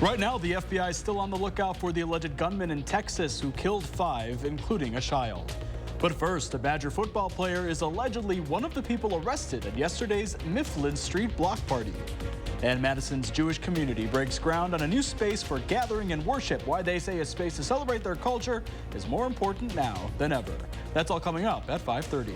Right now, the FBI is still on the lookout for the alleged gunman in Texas who killed 5, including a child. But first, a Badger football player is allegedly one of the people arrested at yesterday's Mifflin Street block party. And Madison's Jewish community breaks ground on a new space for gathering and worship. Why they say a space to celebrate their culture is more important now than ever. That's all coming up at 5:30.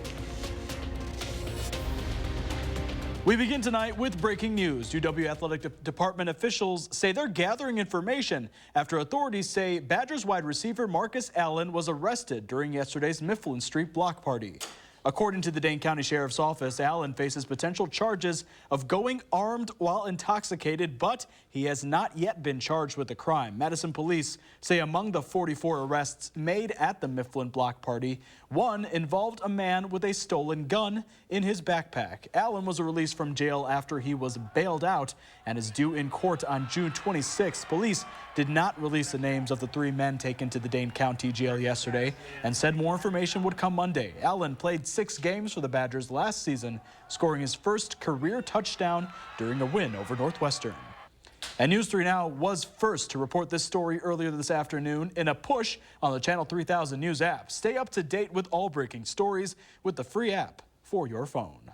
We begin tonight with breaking news. UW Athletic Department officials say they're gathering information after authorities say Badgers wide receiver Marcus Allen was arrested during yesterday's Mifflin Street block party. According to the Dane County Sheriff's Office, Allen faces potential charges of going armed while intoxicated, but he has not yet been charged with the crime. Madison police say among the 44 arrests made at the Mifflin block party, one involved a man with a stolen gun in his backpack. Allen was released from jail after he was bailed out and is due in court on June 26th. Police did not release the names of the 3 men taken to the Dane County jail yesterday and said more information would come Monday. Allen played 6 games for the Badgers last season, scoring his first career touchdown during a win over Northwestern. And News 3 Now was first to report this story earlier this afternoon in a push on the Channel 3000 News app. Stay up to date with all breaking stories with the free app for your phone.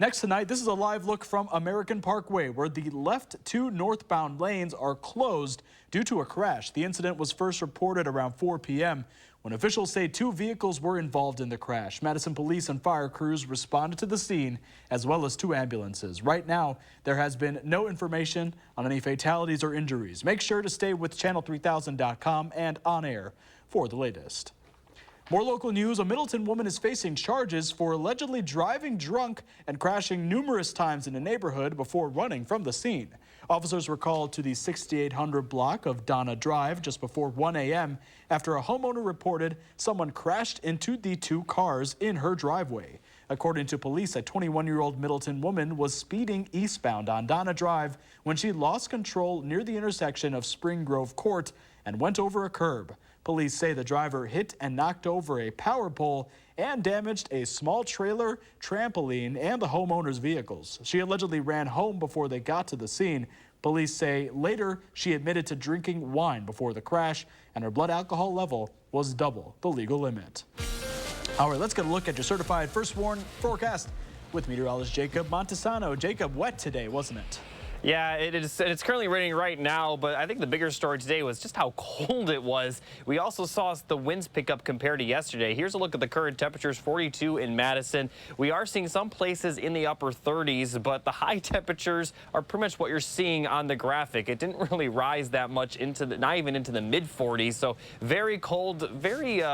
Next tonight, this is a live look from American Parkway, where the left 2 northbound lanes are closed due to a crash. The incident was first reported around 4 p.m. when officials say 2 vehicles were involved in the crash. Madison police and fire crews responded to the scene, as well as 2 ambulances. Right now, there has been no information on any fatalities or injuries. Make sure to stay with channel3000.com and on air for the latest. More local news, a Middleton woman is facing charges for allegedly driving drunk and crashing numerous times in a neighborhood before running from the scene. Officers were called to the 6800 block of Donna Drive just before 1 a.m. after a homeowner reported someone crashed into the 2 cars in her driveway. According to police, a 21-year-old Middleton woman was speeding eastbound on Donna Drive when she lost control near the intersection of Spring Grove Court and went over a curb. Police say the driver hit and knocked over a power pole and damaged a small trailer, trampoline, and the homeowner's vehicles. She allegedly ran home before they got to the scene. Police say later she admitted to drinking wine before the crash, and her blood alcohol level was double the legal limit. All right, let's get a look at your certified first warn forecast with meteorologist Jacob Montesano. Jacob, wet today, wasn't it? Yeah, it is. It's currently raining right now, but I think the bigger story today was just how cold it was. We also saw the winds pick up compared to yesterday. Here's a look at the current temperatures, 42 in Madison. We are seeing some places in the upper 30s, but the high temperatures are pretty much what you're seeing on the graphic. It didn't really rise that much into not even into the mid 40s, so very cold, very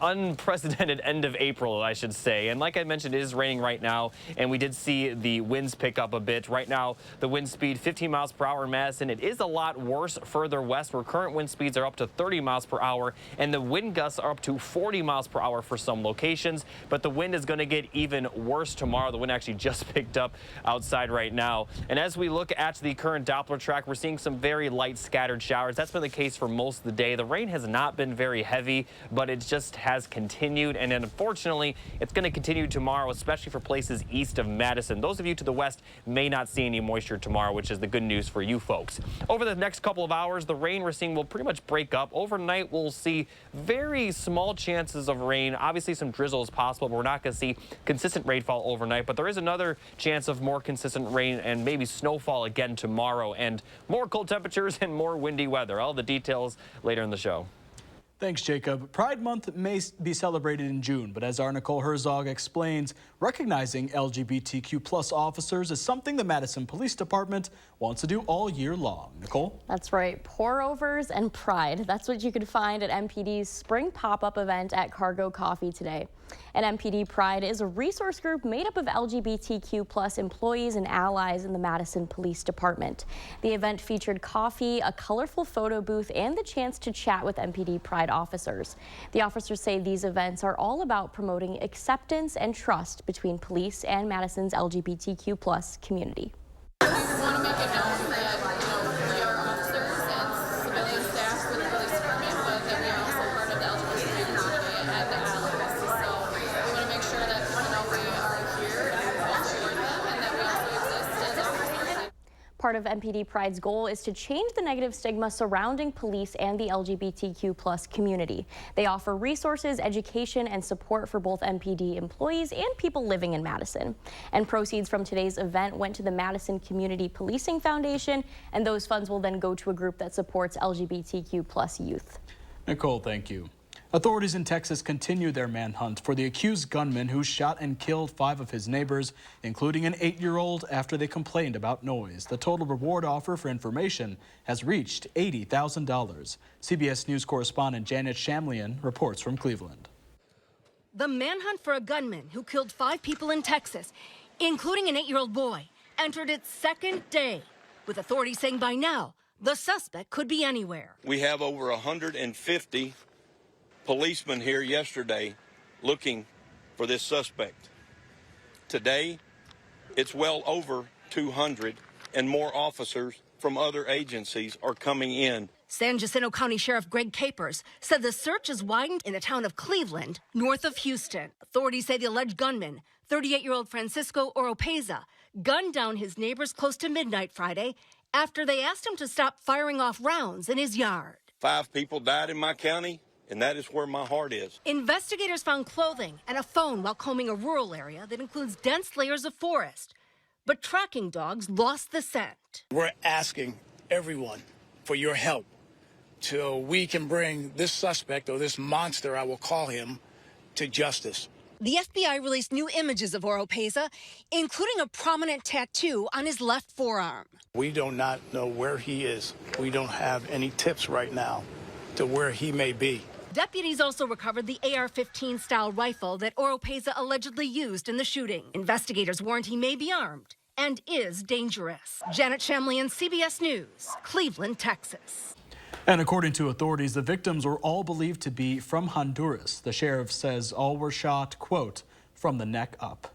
unprecedented end of April, I should say. And like I mentioned, it is raining right now, and we did see the winds pick up a bit. Right now, the wind speed 15 miles per hour in Madison. It is a lot worse further west, where current wind speeds are up to 30 miles per hour, and the wind gusts are up to 40 miles per hour for some locations. But the wind is going to get even worse tomorrow. The wind actually just picked up outside right now. And as we look at the current Doppler track, we're seeing some very light scattered showers. That's been the case for most of the day. The rain has not been very heavy, but it just has continued, and unfortunately it's going to continue tomorrow, especially for places east of Madison. Those of you to the west may not see any moisture tomorrow, which is the good news for you folks. Over the next couple of hours, the rain we're seeing will pretty much break up. Overnight, we'll see very small chances of rain. Obviously some drizzle is possible, but we're not going to see consistent rainfall overnight. But there is another chance of more consistent rain and maybe snowfall again tomorrow, and more cold temperatures and more windy weather. All the details later in the show. Thanks, Jacob. Pride Month may be celebrated in June, but as our Nicole Herzog explains, recognizing LGBTQ+ officers is something the Madison Police Department wants to do all year long. Nicole? That's right. Pour-overs and pride. That's what you could find at MPD's spring pop-up event at Cargo Coffee today. And MPD Pride is a resource group made up of LGBTQ+ employees and allies in the Madison Police Department. The event featured coffee, a colorful photo booth, and the chance to chat with MPD Pride officers. The officers say these events are all about promoting acceptance and trust between police and Madison's LGBTQ+ community. We want to make it known that we are officers and civilian staff for the police department, but that we are also part of the LGBT community and the allies. So we want to make sure that people know we are here and we support them, and that we also exist as officers. Part of MPD Pride's goal is to change the negative stigma surrounding police and the LGBTQ+ community. They offer resources, education, and support for both MPD employees and people living in Madison. And proceeds from today's event went to the Madison Community Policing Foundation, and those funds will then go to a group that supports LGBTQ+ youth. Nicole, thank you. Authorities in Texas continue their manhunt for the accused gunman who shot and killed 5 of his neighbors, including an 8-year-old, after they complained about noise. The total reward offer for information has reached $80,000. CBS News correspondent Janet Shamlian reports from Cleveland. The manhunt for a gunman who killed 5 people in Texas, including an 8-year-old boy, entered its second day, with authorities saying by now the suspect could be anywhere. We have over 150 policemen here yesterday looking for this suspect. Today, it's well over 200, and more officers from other agencies are coming in. San Jacinto County Sheriff Greg Capers said the search has widened in the town of Cleveland, north of Houston. Authorities say the alleged gunman, 38-year-old Francisco Oropeza, gunned down his neighbors close to midnight Friday after they asked him to stop firing off rounds in his yard. 5 people died in my county, and that is where my heart is. Investigators found clothing and a phone while combing a rural area that includes dense layers of forest. But tracking dogs lost the scent. We're asking everyone for your help till we can bring this suspect, or this monster, I will call him, to justice. The FBI released new images of Oropeza, including a prominent tattoo on his left forearm. We do not know where he is. We don't have any tips right now to where he may be. Deputies also recovered the AR-15 style rifle that Oropeza allegedly used in the shooting. Investigators warned he may be armed and is dangerous. Janet Shamlian, CBS News, Cleveland, Texas. And according to authorities, the victims were all believed to be from Honduras. The sheriff says all were shot, quote, from the neck up.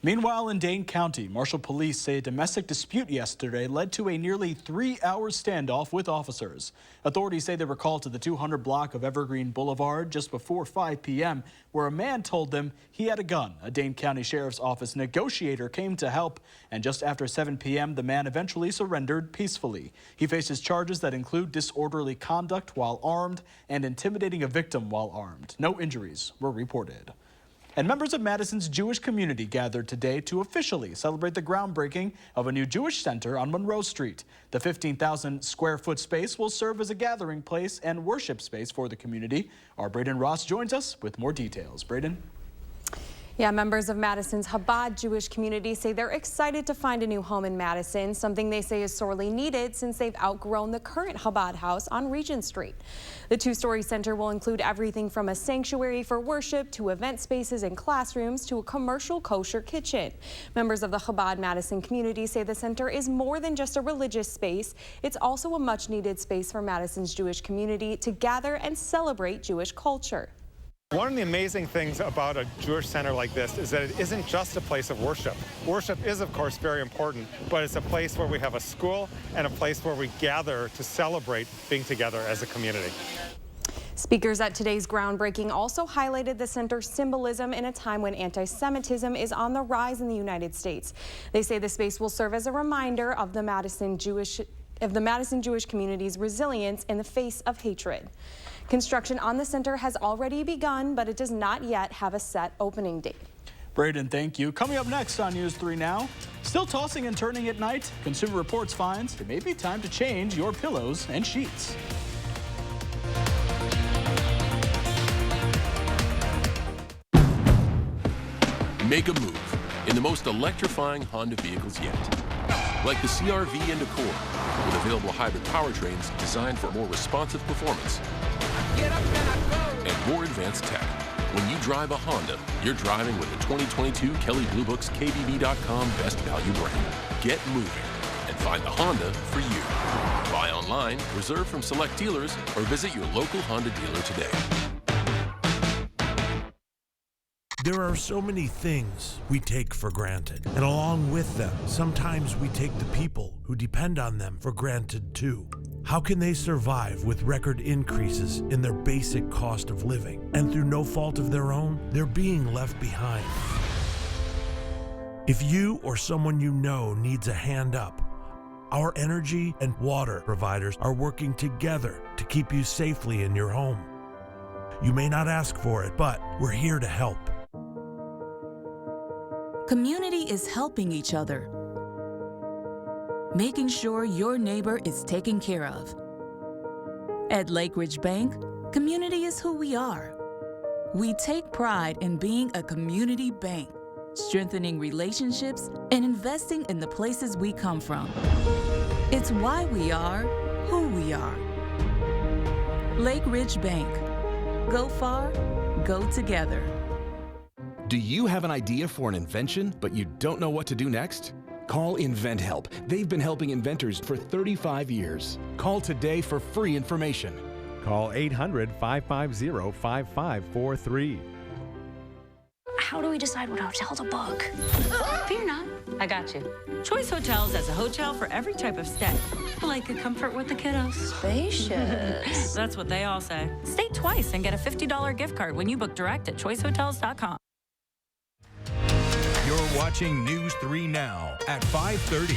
Meanwhile, in Dane County, Marshall Police say a domestic dispute yesterday led to a nearly 3-hour standoff with officers. Authorities say they were called to the 200 block of Evergreen Boulevard just before 5 p.m., where a man told them he had a gun. A Dane County Sheriff's Office negotiator came to help, and just after 7 p.m., the man eventually surrendered peacefully. He faces charges that include disorderly conduct while armed and intimidating a victim while armed. No injuries were reported. And members of Madison's Jewish community gathered today to officially celebrate the groundbreaking of a new Jewish center on Monroe Street. The 15,000 square foot space will serve as a gathering place and worship space for the community. Our Braden Ross joins us with more details. Braden? Yeah, members of Madison's Chabad Jewish community say they're excited to find a new home in Madison, something they say is sorely needed since they've outgrown the current Chabad house on Regent Street. The 2-story center will include everything from a sanctuary for worship to event spaces and classrooms to a commercial kosher kitchen. Members of the Chabad Madison community say the center is more than just a religious space. It's also a much-needed space for Madison's Jewish community to gather and celebrate Jewish culture. One of the amazing things about a Jewish center like this is that it isn't just a place of worship. Worship is, of course, very important, but it's a place where we have a school and a place where we gather to celebrate being together as a community. Speakers at today's groundbreaking also highlighted the center's symbolism in a time when anti-Semitism is on the rise in the United States. They say the space will serve as a reminder of the Madison Jewish community's resilience in the face of hatred. Construction on the center has already begun, but it does not yet have a set opening date. Braden, thank you. Coming up next on News 3 Now, still tossing and turning at night? Consumer Reports finds it may be time to change your pillows and sheets. Make a move in the most electrifying Honda vehicles yet. Like the CR-V and Accord, with available hybrid powertrains designed for more responsive performance and more advanced tech. When you drive a Honda, you're driving with the 2022 Kelley Blue Book's KBB.com Best Value brand. Get moving and find the Honda for you. Buy online, reserve from select dealers, or visit your local Honda dealer today. There are so many things we take for granted, and along with them, sometimes we take the people who depend on them for granted too. How can they survive with record increases in their basic cost of living, and through no fault of their own, they're being left behind? If you or someone you know needs a hand up, Our energy and water providers are working together to keep you safely in your home. You may not ask for it, but we're here to help. Community is helping each other, making sure your neighbor is taken care of. At Lake Ridge Bank, community is who we are. We take pride in being a community bank, strengthening relationships and investing in the places we come from. It's why we are who we are. Lake Ridge Bank. Go far, go together. Do you have an idea for an invention, but you don't know what to do next? Call InventHelp. They've been helping inventors for 35 years. Call today for free information. Call 800-550-5543. How do we decide what hotel to book? Fear not, I got you. Choice Hotels has a hotel for every type of stay. Like a comfort with the kiddos. Spacious. That's what they all say. Stay twice and get a $50 gift card when you book direct at choicehotels.com. You're watching News 3 Now at 5:30.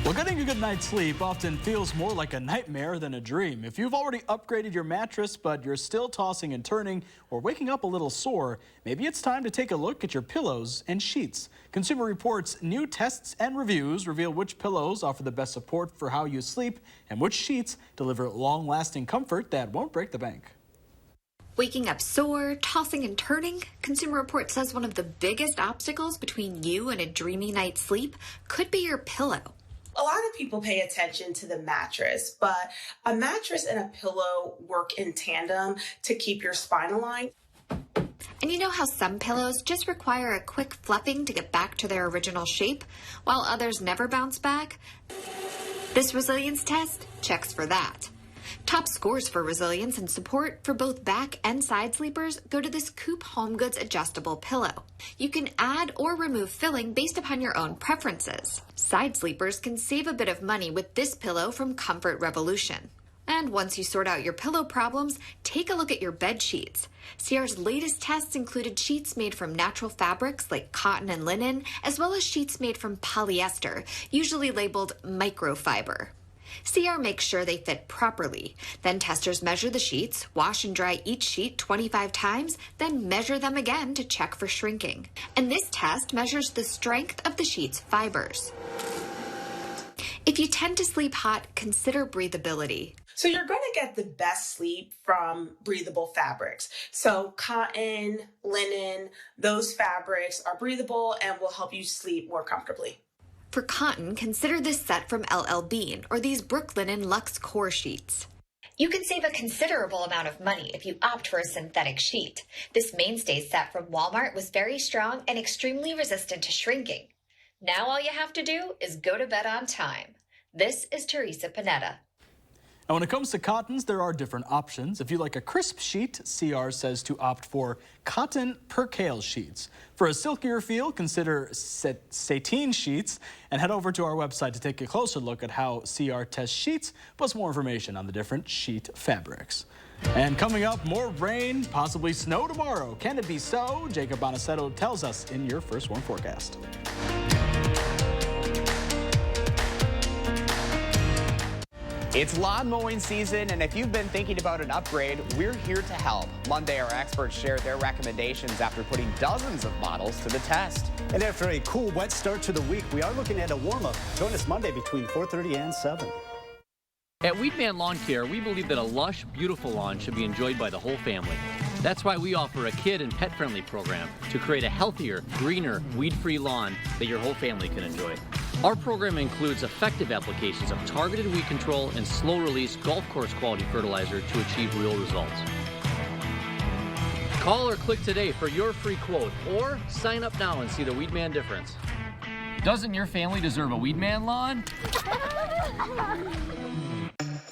Well, getting a good night's sleep often feels more like a nightmare than a dream. If you've already upgraded your mattress, but you're still tossing and turning or waking up a little sore, maybe it's time to take a look at your pillows and sheets. Consumer Reports' new tests and reviews reveal which pillows offer the best support for how you sleep and which sheets deliver long-lasting comfort that won't break the bank. Waking up sore, tossing and turning? Consumer Reports says one of the biggest obstacles between you and a dreamy night's sleep could be your pillow. A lot of people pay attention to the mattress, but a mattress and a pillow work in tandem to keep your spine aligned. And you know how some pillows just require a quick fluffing to get back to their original shape, while others never bounce back? This resilience test checks for that. Top scores for resilience and support for both back and side sleepers go to this Coop Home Goods adjustable pillow. You can add or remove filling based upon your own preferences. Side sleepers can save a bit of money with this pillow from Comfort Revolution. And once you sort out your pillow problems, take a look at your bed sheets. CR's latest tests included sheets made from natural fabrics like cotton and linen, as well as sheets made from polyester, usually labeled microfiber. CR makes sure they fit properly. Then testers measure the sheets, wash and dry each sheet 25 times, then measure them again to check for shrinking. And this test measures the strength of the sheet's fibers. If you tend to sleep hot, consider breathability. So you're going to get the best sleep from breathable fabrics. So cotton, linen, those fabrics are breathable and will help you sleep more comfortably. For cotton, consider this set from LL Bean or these Brooklinen Luxe Core sheets. You can save a considerable amount of money if you opt for a synthetic sheet. This mainstay set from Walmart was very strong and extremely resistant to shrinking. Now all you have to do is go to bed on time. This is Teresa Panetta. And when it comes to cottons, there are different options. If you like a crisp sheet, CR says to opt for cotton percale sheets. For a silkier feel, consider sateen sheets and head over to our website to take a closer look at how CR tests sheets, plus more information on the different sheet fabrics. And coming up, more rain, possibly snow tomorrow. Can it be so? Jacob Bonaceto tells us in your First Warn forecast. It's lawn mowing season, and if you've been thinking about an upgrade, we're here to help. Monday, our experts shared their recommendations after putting dozens of models to the test. And after a cool, wet start to the week, we are looking at a warm-up. Join us Monday between 4:30 and 7. At Weedman Lawn Care, we believe that a lush, beautiful lawn should be enjoyed by the whole family. That's why we offer a kid and pet-friendly program to create a healthier, greener, weed-free lawn that your whole family can enjoy. Our program includes effective applications of targeted weed control and slow-release golf course quality fertilizer to achieve real results. Call or click today for your free quote, or sign up now and see the Weedman difference. Doesn't your family deserve a Weedman lawn?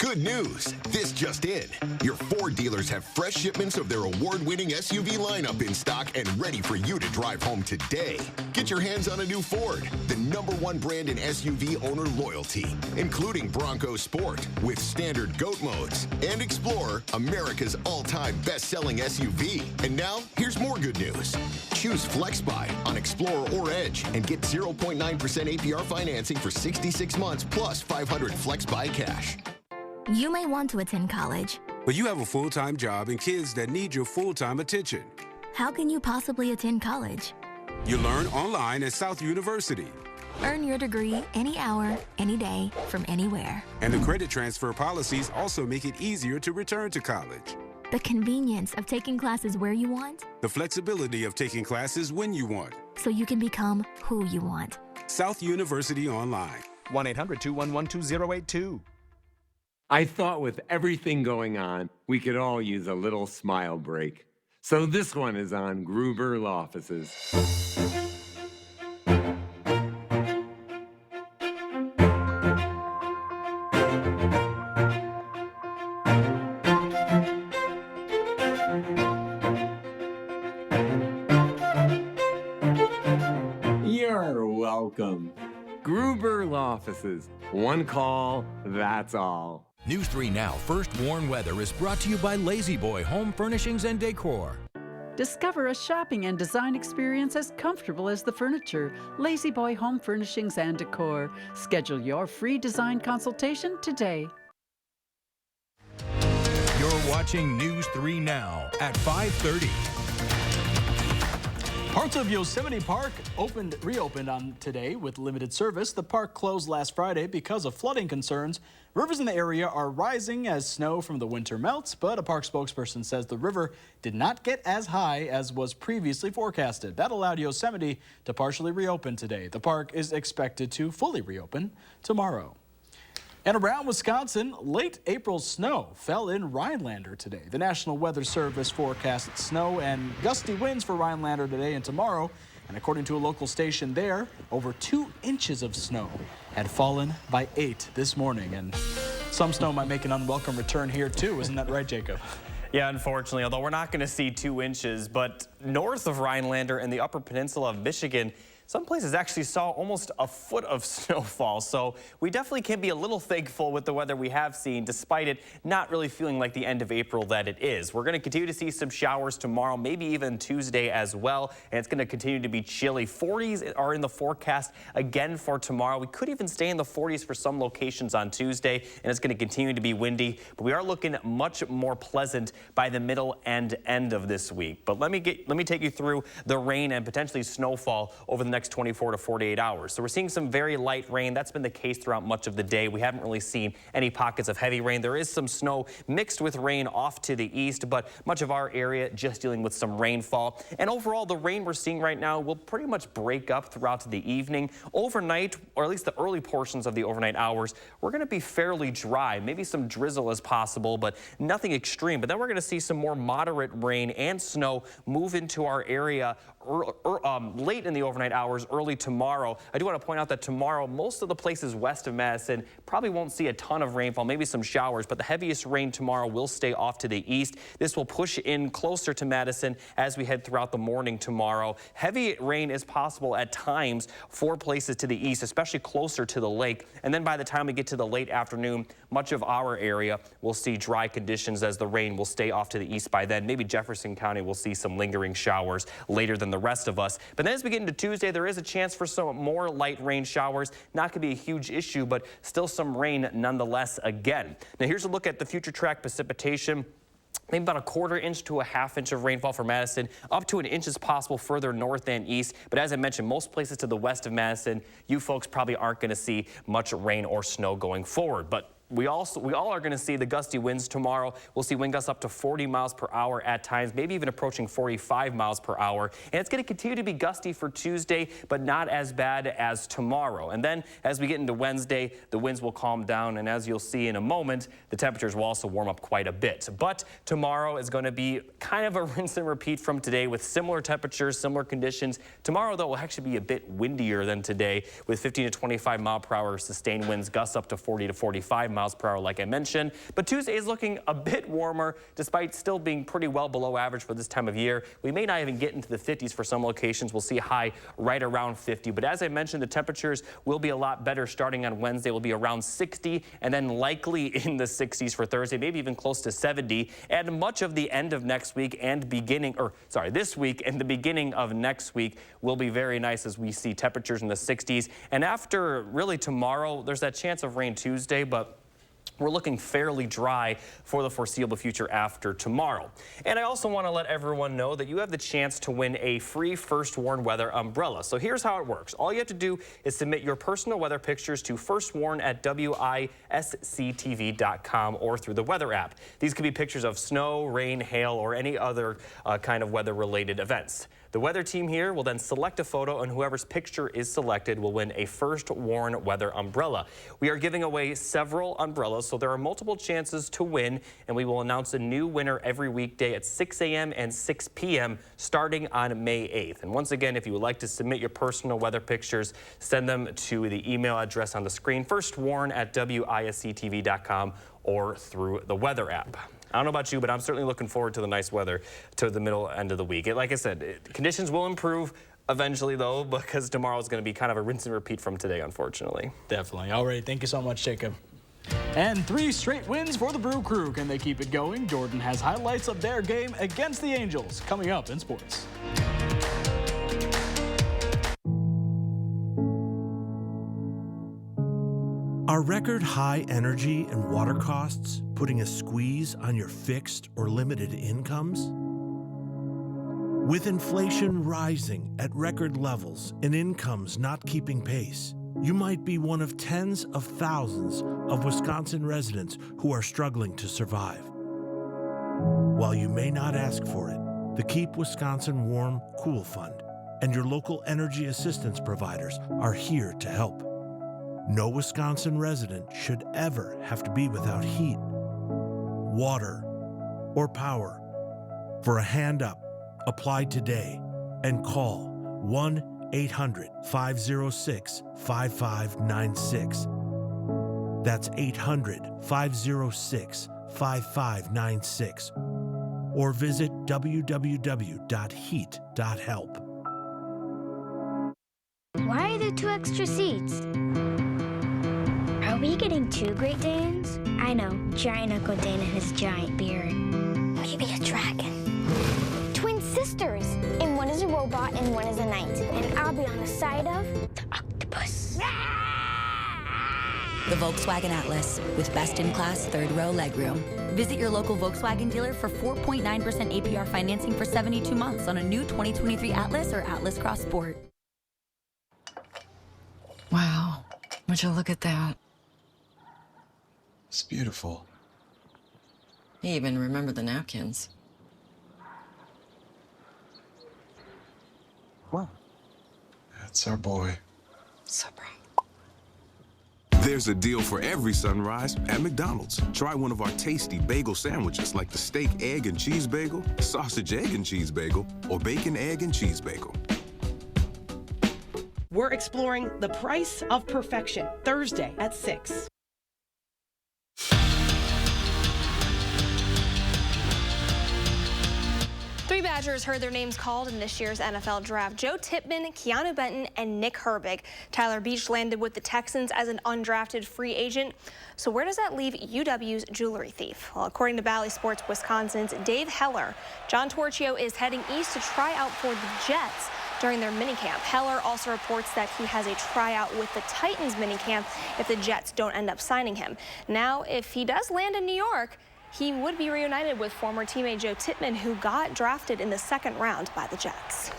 Good news! This just in. Your Ford dealers have fresh shipments of their award-winning SUV lineup in stock and ready for you to drive home today. Get your hands on a new Ford, the #1 brand in SUV owner loyalty, including Bronco Sport with standard GOAT modes and Explorer, America's all-time best-selling SUV. And now, here's more good news. Choose FlexBuy on Explorer or Edge and get 0.9% APR financing for 66 months plus $500 FlexBuy cash. You may want to attend college. But you have a full-time job and kids that need your full-time attention. How can you possibly attend college? You learn online at South University. Earn your degree any hour, any day, from anywhere. And the credit transfer policies also make it easier to return to college. The convenience of taking classes where you want. The flexibility of taking classes when you want. So you can become who you want. South University Online. 1-800-211-2082. I thought with everything going on, we could all use a little smile break. So this one is on Gruber Law Offices. You're welcome. Gruber Law Offices. One call, that's all. News 3 Now First Warn Weather is brought to you by Lazy Boy Home Furnishings and Decor. Discover a shopping and design experience as comfortable as the furniture. Lazy Boy Home Furnishings and Decor. Schedule your free design consultation today. You're watching News 3 Now at 5:30. Parts of Yosemite Park reopened on today with limited service. The park closed last Friday because of flooding concerns. Rivers in the area are rising as snow from the winter melts, but a park spokesperson says the river did not get as high as was previously forecasted. That allowed Yosemite to partially reopen today. The park is expected to fully reopen tomorrow. And around Wisconsin, late April snow fell in Rhinelander today. The National Weather Service forecast snow and gusty winds for Rhinelander today and tomorrow. And according to a local station there, over 2 inches of snow had fallen by 8 this morning. And some snow might make an unwelcome return here too. Isn't that right, Jacob? Yeah, unfortunately, although we're not going to see 2 inches, but north of Rhinelander and the Upper Peninsula of Michigan, some places actually saw almost a foot of snowfall, so we definitely can be a little thankful with the weather we have seen, despite it not really feeling like the end of April that it is. We're going to continue to see some showers tomorrow, maybe even Tuesday as well, and it's going to continue to be chilly. 40s are in the forecast again for tomorrow. We could even stay in the 40s for some locations on Tuesday, and it's going to continue to be windy, but we are looking much more pleasant by the middle and end of this week. But let me take you through the rain and potentially snowfall over the next 24 to 48 hours. So we're seeing some very light rain. That's been the case throughout much of the day. We haven't really seen any pockets of heavy rain. There is some snow mixed with rain off to the east, but much of our area just dealing with some rainfall. And overall, the rain we're seeing right now will pretty much break up throughout the evening. Overnight, or at least the early portions of the overnight hours, we're going to be fairly dry. Maybe some drizzle is possible, but nothing extreme. But then we're going to see some more moderate rain and snow move into our area late in the overnight hours, early tomorrow. I do want to point out that tomorrow, most of the places west of Madison probably won't see a ton of rainfall, maybe some showers, but the heaviest rain tomorrow will stay off to the east. This will push in closer to Madison as we head throughout the morning tomorrow. Heavy rain is possible at times for places to the east, especially closer to the lake. And then by the time we get to the late afternoon, much of our area will see dry conditions as the rain will stay off to the east by then. Maybe Jefferson County will see some lingering showers later than the rest of us. But then as we get into Tuesday, there is a chance for some more light rain showers. Not going to be a huge issue, but still some rain nonetheless again. Now here's a look at the future track precipitation. Maybe about a 1/4 inch to a 1/2 inch of rainfall for Madison. Up to an inch is possible further north and east. But as I mentioned, most places to the west of Madison, you folks probably aren't going to see much rain or snow going forward. But we all are going to see the gusty winds tomorrow. We'll see wind gusts up to 40 miles per hour at times, maybe even approaching 45 miles per hour. And it's going to continue to be gusty for Tuesday, but not as bad as tomorrow. And then as we get into Wednesday, the winds will calm down. And as you'll see in a moment, the temperatures will also warm up quite a bit. But tomorrow is going to be kind of a rinse and repeat from today with similar temperatures, similar conditions. Tomorrow, though, will actually be a bit windier than today with 15 to 25 mile per hour sustained winds, gusts up to 40 to 45 miles per hour like I mentioned. But Tuesday is looking a bit warmer despite still being pretty well below average for this time of year. We may not even get into the 50s for some locations. We'll see a high right around 50. But as I mentioned, the temperatures will be a lot better starting on Wednesday. Will be around 60 and then likely in the 60s for Thursday, maybe even close to 70. And much of the end of next week and this week and the beginning of next week will be very nice as we see temperatures in the 60s. And after really tomorrow, there's that chance of rain Tuesday, but we're looking fairly dry for the foreseeable future after tomorrow. And I also want to let everyone know that you have the chance to win a free First Warn Weather umbrella. So here's how it works. All you have to do is submit your personal weather pictures to firstwarn@WISC-TV.com or through the weather app. These could be pictures of snow, rain, hail, or any other kind of weather-related events. The weather team here will then select a photo, and whoever's picture is selected will win a First Warn Weather umbrella. We are giving away several umbrellas, so there are multiple chances to win, and we will announce a new winner every weekday at 6 a.m. and 6 p.m. starting on May 8th. And once again, if you would like to submit your personal weather pictures, send them to the email address on the screen, firstwarn@WISC-TV.com or through the weather app. I don't know about you, but I'm certainly looking forward to the nice weather to the middle end of the week. Like I said, conditions will improve eventually, though, because tomorrow is going to be kind of a rinse and repeat from today, unfortunately. Definitely. All right. Thank you so much, Jacob. And 3 straight wins for the Brew Crew. Can they keep it going? Jordan has highlights of their game against the Angels coming up in sports. Are record high energy and water costs putting a squeeze on your fixed or limited incomes? With inflation rising at record levels and incomes not keeping pace, you might be one of tens of thousands of Wisconsin residents who are struggling to survive. While you may not ask for it, the Keep Wisconsin Warm Cool Fund and your local energy assistance providers are here to help. No Wisconsin resident should ever have to be without heat, water, or power. For a hand up, apply today and call 1-800-506-5596. That's 800-506-5596. Or visit www.heat.help. Why are there 2 extra seats? Are we getting 2 Great Danes? I know, giant Uncle Dane and his giant beard. Maybe a dragon. Twin sisters! And one is a robot and one is a knight. And I'll be on the side of the octopus. The Volkswagen Atlas with best-in-class third-row legroom. Visit your local Volkswagen dealer for 4.9% APR financing for 72 months on a new 2023 Atlas or Atlas Cross Sport. Wow, would you look at that? It's beautiful. You even remember the napkins. Wow. That's our boy. So proud. There's a deal for every sunrise at McDonald's. Try one of our tasty bagel sandwiches like the steak, egg, and cheese bagel, sausage, egg, and cheese bagel, or bacon, egg, and cheese bagel. We're exploring The Price of Perfection, Thursday at 6. Three Badgers heard their names called in this year's NFL Draft. Joe Tippmann, Keanu Benton, and Nick Herbig. Tyler Beach landed with the Texans as an undrafted free agent. So where does that leave UW's jewelry thief? Well, according to Bally Sports Wisconsin's Dave Heller, John Torchio is heading east to try out for the Jets during their minicamp. Heller also reports that he has a tryout with the Titans minicamp if the Jets don't end up signing him. Now, if he does land in New York, he would be reunited with former teammate Joe Tippmann, who got drafted in the 2nd round by the Jets.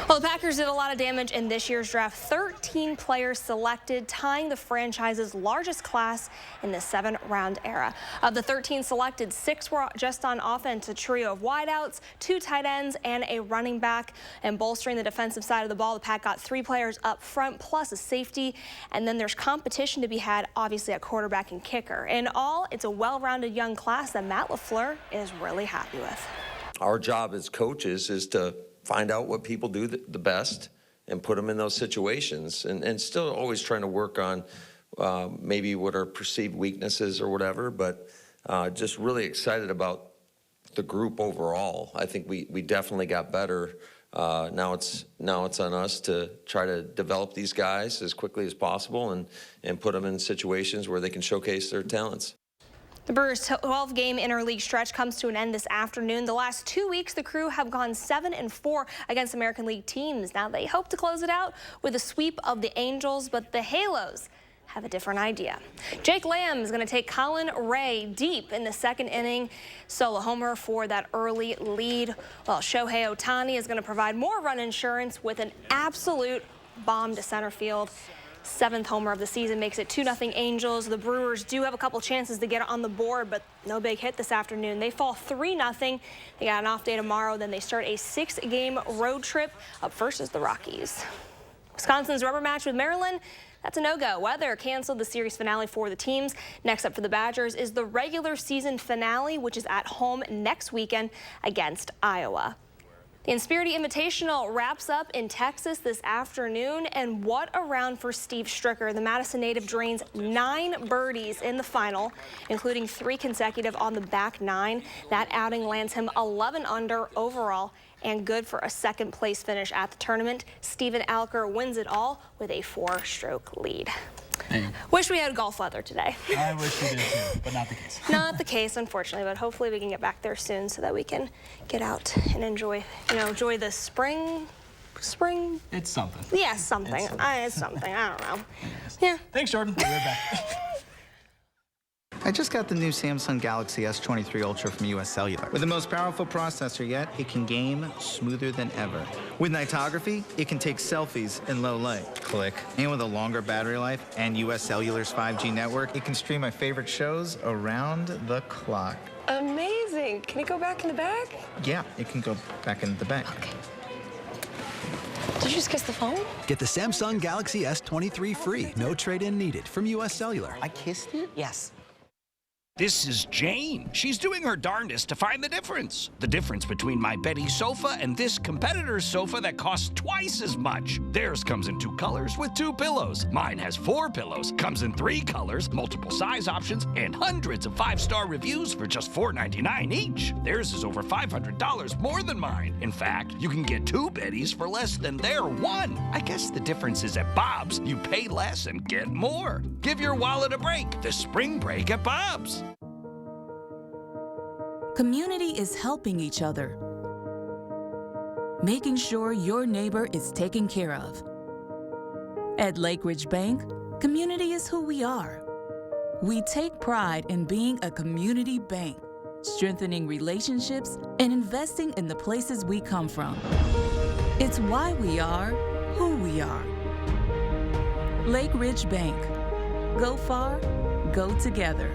Well, the Packers did a lot of damage in this year's draft. 13 players selected, tying the franchise's largest class in the 7-round era. Of the 13 selected, 6 were just on offense, a trio of wideouts, 2 tight ends, and a running back. And bolstering the defensive side of the ball, the Pack got 3 players up front, plus a safety. And then there's competition to be had, obviously, at quarterback and kicker. In all, it's a well-rounded young class that Matt LaFleur is really happy with. Our job as coaches is to find out what people do the best and put them in those situations, and still always trying to work on maybe what are perceived weaknesses or whatever, but just really excited about the group overall. I think we definitely got better. Now it's on us to try to develop these guys as quickly as possible and put them in situations where they can showcase their talents. The Brewers' 12-game interleague stretch comes to an end this afternoon. The last 2 weeks, the Crew have gone 7-4 against American League teams. Now they hope to close it out with a sweep of the Angels, but the Halos have a different idea. Jake Lamb is going to take Colin Ray deep in the second inning. Solo homer for that early lead. Well, Shohei Ohtani is going to provide more run insurance with an absolute bomb to center field. 7th homer of the season makes it 2-0 Angels. The Brewers do have a couple chances to get on the board, but no big hit this afternoon. They fall 3-0. They got an off day tomorrow. Then they start a 6-game road trip. Up first is the Rockies. Wisconsin's rubber match with Maryland. That's a no-go. Weather canceled the series finale for the teams. Next up for the Badgers is the regular season finale, which is at home next weekend against Iowa. The Inspirity Invitational wraps up in Texas this afternoon, and what a round for Steve Stricker. The Madison native drains 9 birdies in the final, including 3 consecutive on the back 9. That outing lands him 11 under overall and good for a second-place finish at the tournament. Steven Alker wins it all with a 4-stroke lead. Wish we had golf weather today. I wish we did too, but not the case. Not the case, unfortunately, but hopefully we can get back there soon so that we can get out and enjoy the spring. It's something. Yeah, something. It's something. I don't know. Yeah. Thanks, Jordan. We'll be right back. I just got the new Samsung Galaxy S23 Ultra from US Cellular. With the most powerful processor yet, it can game smoother than ever. With nightography, it can take selfies in low light. Click. And with a longer battery life and US Cellular's 5G network, it can stream my favorite shows around the clock. Amazing. Can it go back in the bag? Yeah, it can go back into the bag. Okay. Did you just kiss the phone? Get the Samsung Galaxy S23 free. No trade-in needed from US Cellular. I kissed it? Yes. This is Jane. She's doing her darndest to find the difference. The difference between my Betty sofa and this competitor's sofa that costs twice as much. Theirs comes in 2 colors with 2 pillows. Mine has 4 pillows, comes in 3 colors, multiple size options, and hundreds of 5-star reviews for just $4.99 each. Theirs is over $500 more than mine. In fact, you can get 2 Bettys for less than their 1. I guess the difference is at Bob's, you pay less and get more. Give your wallet a break. The spring break at Bob's. Community is helping each other, making sure your neighbor is taken care of. At Lake Ridge Bank, community is who we are. We take pride in being a community bank, strengthening relationships and investing in the places we come from. It's why we are who we are. Lake Ridge Bank. Go far, go together.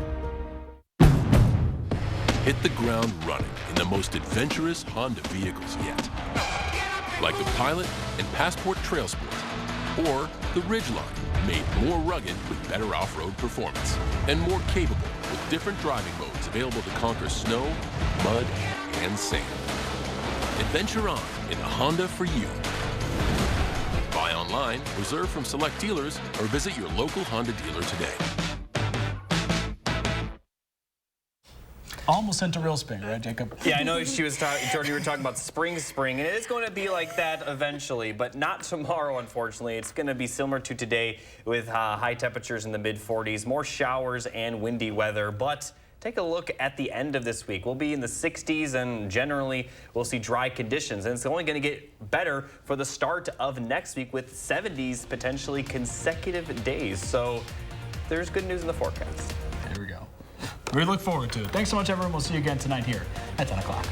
Hit the ground running in the most adventurous Honda vehicles yet. Like the Pilot and Passport Trail Sport, or the Ridgeline, made more rugged with better off-road performance, and more capable with different driving modes available to conquer snow, mud, and sand. Adventure on in a Honda for you. Buy online, reserve from select dealers, or visit your local Honda dealer today. Almost into real spring, right, Jacob? Yeah, I know she was talking, Jordan, you were talking about spring, and it is going to be like that eventually, but not tomorrow, unfortunately. It's going to be similar to today with high temperatures in the mid-40s, more showers and windy weather, but take a look at the end of this week. We'll be in the 60s, and generally we'll see dry conditions, and it's only going to get better for the start of next week with 70s potentially consecutive days. So there's good news in the forecast. There we go. We look forward to it. Thanks so much, everyone. We'll see you again tonight here at 10 o'clock.